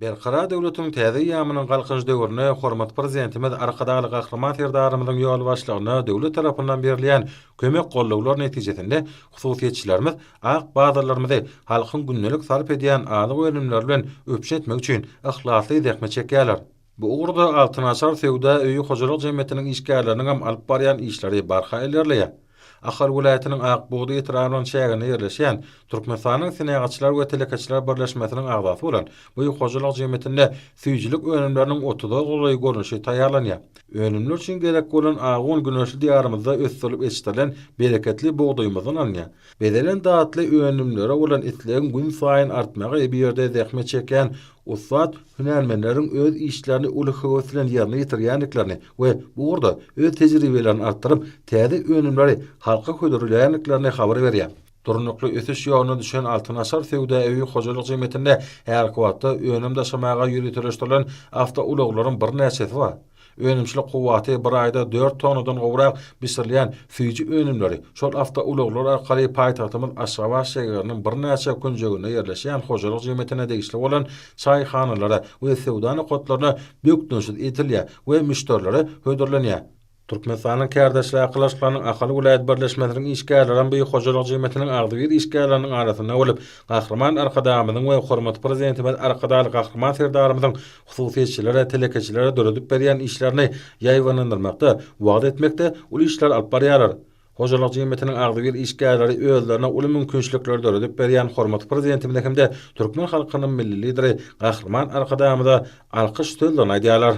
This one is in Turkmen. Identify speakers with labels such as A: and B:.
A: Berkara döwletiň täze ýamynyň galkynç döwrüne hormat prezidentimiz arkadaly gahrman terdarymyzyň ýol başlygyna döwlet tarapyndan berilýän kömek gollawlar netijesinde hususiýetçilerimiz ak bazarlarymyzy halkyň günnelik sarp edýän azyk öňümler bilen öpüşetmek üçin ihlasly zähmet çekýärler. Bu ugrda Altynaşar Sewda öýü hojalyk jemgyýetiniň işgärleriniň hem alyp barýan işleri barha ilerleýär. Ahar vilayetinin Akbuğdu itiramlan şäherine yerleşen Türkmenistanyň Senägatçylar we Telekaçylar Birleşmesiniň agzasy bolan bu hojalyk jemgyýetinde süýjilik önümleriniň 30 goly görnüşi taýýarlanýar. Önümler üçin gerek bolan agun güneşli diýarymyzda ösdürip etişdirilen bereketli buğdaýymyzdan alınýar. Bedelen dağıtly önümlere bolan itlegiň gün saýyn artmagy bir ýerde zähmet çeken Usat hünärmenleriň öz işlerini uly höwes bilen ýerine ýetirýänliklerini we bu urda öz tejribelerini artdyryp täze önümleri halka ködürilýänliklerini habar berýär. Durunukly ösüş ýoluny düşen Altynaşar Sewda öýü hojalyk jemgyýetinde her kwatda önüm daşamaga ýürütülýän awto ulaglaryň bir näçesi bar. Önümçilik kuwaty bir aýda 4 tonadan gowrak bisirilýän süýji önümleri şol awto ulaglar arkaly paýtagtymyz Aşgabat şäheriniň bir näçe künjegine ýerleşýän hojalyk jemgyýetine degişli bolan çaýhanalara we sewda nokatlaryna bökdünşik etilýär we müşterilere hödürlenýär. Türkmenistanyň kärdeşlik aklaşyklarynyň Akaly vilayet birleşmesiniň işgärleri bu hojalyk jemgyýetiniň agdy bir işgärleriniň arasyna bolup, gahrman arkadamyzyň we hormat prezidentimiz arkadaly gahrman serdarymyzyň hususiýetçilere, telekaçylere döredip berýän işlerini ýaýwanlandyrmakda, wagt etmekde ul işler alyp barýarlar. Hojalyk jemgyýetiniň agdy bir işgärleri özlerine uly mümkinçilikler döredip berýän hormat prezidentimiz hemde türkmen halkynyň milli lideri gahrman arkadamyza alkyş tölden aýdýarlar.